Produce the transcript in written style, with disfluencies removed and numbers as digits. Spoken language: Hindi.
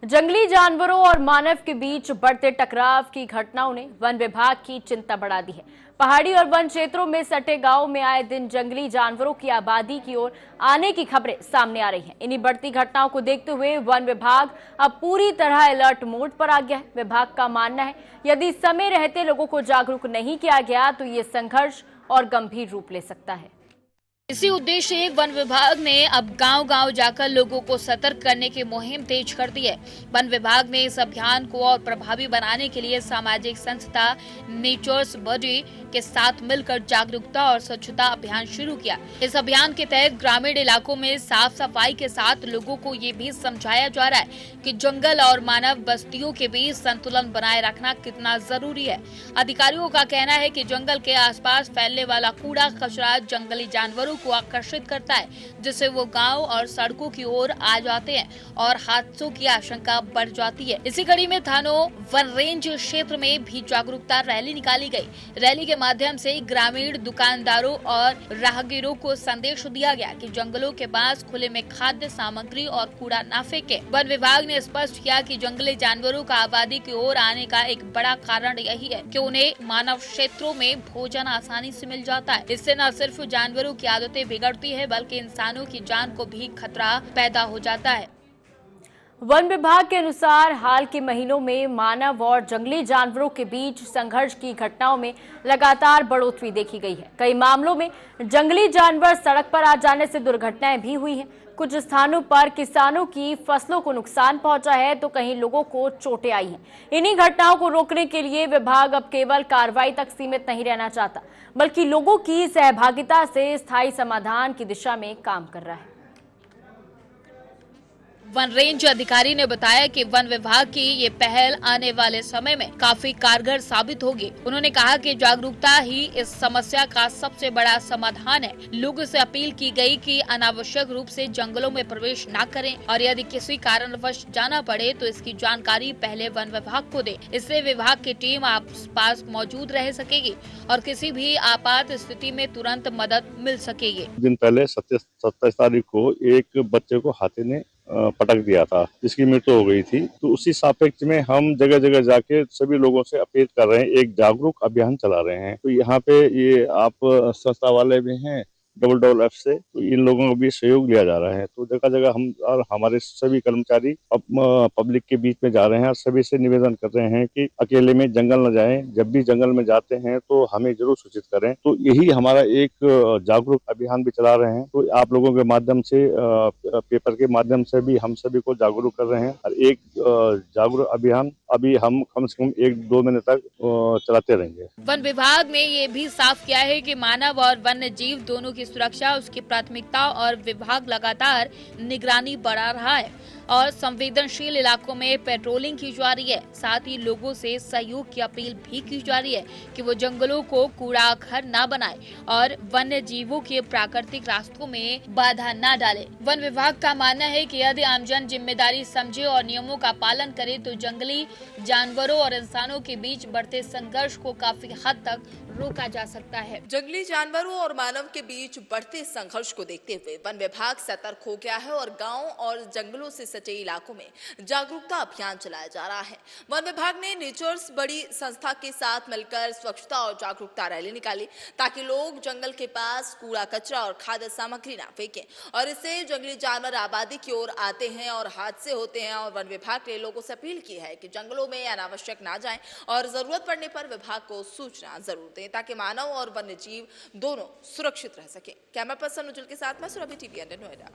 जंगली जानवरों और मानव के बीच बढ़ते टकराव की घटनाओं ने वन विभाग की चिंता बढ़ा दी है। पहाड़ी और वन क्षेत्रों में सटे गांवों में आए दिन जंगली जानवरों की आबादी की ओर आने की खबरें सामने आ रही हैं। इन्हीं बढ़ती घटनाओं को देखते हुए वन विभाग अब पूरी तरह अलर्ट मोड पर आ गया है। विभाग का मानना है, यदि समय रहते लोगों को जागरूक नहीं किया गया तो ये संघर्ष और गंभीर रूप ले सकता है। इसी उद्देश्य से वन विभाग ने अब गांव-गांव जाकर लोगों को सतर्क करने की मुहिम तेज कर दी है। वन विभाग ने इस अभियान को और प्रभावी बनाने के लिए सामाजिक संस्था नेचर्स बॉडी के साथ मिलकर जागरूकता और स्वच्छता अभियान शुरू किया। इस अभियान के तहत ग्रामीण इलाकों में साफ सफाई के साथ लोगों को ये भी समझाया जा रहा है कि जंगल और मानव बस्तियों के बीच संतुलन बनाए रखना कितना जरूरी है। अधिकारियों का कहना है कि जंगल के आसपास फैलने वाला कूड़ा कचरा जंगली जानवरों को आकर्षित करता है, जिससे वो गांव और सड़कों की ओर आ जाते हैं और हादसों की आशंका बढ़ जाती है। इसी कड़ी में थानों वन रेंज क्षेत्र में भी जागरूकता रैली निकाली गई। रैली के माध्यम से ग्रामीण दुकानदारों और राहगीरों को संदेश दिया गया कि जंगलों के पास खुले में खाद्य सामग्री और कूड़ा न फेंके। वन विभाग ने स्पष्ट किया कि जंगली जानवरों का आबादी की ओर आने का एक बड़ा कारण यही है कि उन्हें मानव क्षेत्रों में भोजन आसानी से मिल जाता है। इससे न सिर्फ जानवरों की आदतें बिगड़ती है बल्कि इंसानों की जान को भी खतरा पैदा हो जाता है। वन विभाग के अनुसार हाल के महीनों में मानव और जंगली जानवरों के बीच संघर्ष की घटनाओं में लगातार बढ़ोतरी देखी गई है। कई मामलों में जंगली जानवर सड़क पर आ जाने से दुर्घटनाएं भी हुई हैं। कुछ स्थानों पर किसानों की फसलों को नुकसान पहुंचा है तो कहीं लोगों को चोटें आई हैं। इन्हीं घटनाओं को रोकने के लिए विभाग अब केवल कार्रवाई तक सीमित नहीं रहना चाहता, बल्कि लोगों की सहभागिता से स्थायी समाधान की दिशा में काम कर रहा है। वन रेंज अधिकारी ने बताया कि वन विभाग की ये पहल आने वाले समय में काफी कारगर साबित होगी। उन्होंने कहा कि जागरूकता ही इस समस्या का सबसे बड़ा समाधान है। लोगों से अपील की गई कि अनावश्यक रूप से जंगलों में प्रवेश न करें और यदि किसी कारणवश जाना पड़े तो इसकी जानकारी पहले वन विभाग को दें। इससे विभाग की टीम आस पास मौजूद रह सकेगी और किसी भी आपात स्थिति में तुरंत मदद मिल सकेगी। दिन पहले 27 तारीख को एक बच्चे को हाथी ने पटक दिया था, जिसकी मृत्यु हो गई थी। तो उसी सापेक्ष में हम जगह जगह जाके सभी लोगों से अपील कर रहे हैं, एक जागरूक अभियान चला रहे हैं। तो यहाँ पे ये आप संस्था वाले भी हैं WWF से, तो इन लोगों को भी सहयोग लिया जा रहा है। तो जगह जगह हम और हमारे सभी कर्मचारी पब्लिक के बीच में जा रहे हैं और सभी से निवेदन कर रहे हैं कि अकेले में जंगल न जाएं। जब भी जंगल में जाते हैं तो हमें जरूर सूचित करें। तो यही हमारा एक जागरूक अभियान भी चला रहे हैं। तो आप लोगों के माध्यम से, पेपर के माध्यम से भी हम सभी को जागरूक कर रहे हैं और एक जागरूक अभियान अभी हम कम से कम 1-2 महीने तक चलाते रहेंगे। वन विभाग ने ये भी साफ किया है कि मानव और वन्य जीव दोनों की सुरक्षा उसकी प्राथमिकता और विभाग लगातार निगरानी बढ़ा रहा है और संवेदनशील इलाकों में पेट्रोलिंग की जा रही है। साथ ही लोगों से सहयोग की अपील भी की जा रही है कि वो जंगलों को कूड़ा घर न बनाए और वन्य जीवों के प्राकृतिक रास्तों में बाधा न डाले। वन विभाग का मानना है कि यदि आमजन जिम्मेदारी समझे और नियमों का पालन करे तो जंगली जानवरों और इंसानों के बीच बढ़ते संघर्ष को काफी हद तक रोका जा सकता है। जंगली जानवरों और मानव के बीच बढ़ते संघर्ष को देखते हुए वन विभाग सतर्क हो गया है और गांव और जंगलों से सटे इलाकों में जागरूकता अभियान चलाया जा रहा है। वन विभाग ने नेचर्स बड़ी संस्था के साथ मिलकर स्वच्छता और जागरूकता रैली निकाली ताकि लोग जंगल के पास कूड़ा कचरा और खाद्य सामग्री ना फेंकें और इससे जंगली जानवर आबादी की ओर आते हैं और हादसे होते हैं। और वन विभाग ने लोगों से अपील की है कि जंगलों में अनावश्यक ना जाएं और जरूरत पड़ने पर विभाग को सूचना जरूर दें ताकि मानव और वन्य जीव दोनों सुरक्षित रह सके। कैमरा पर्सन उज्जवल के साथ मैं सुरभि, टीवी नोएडा।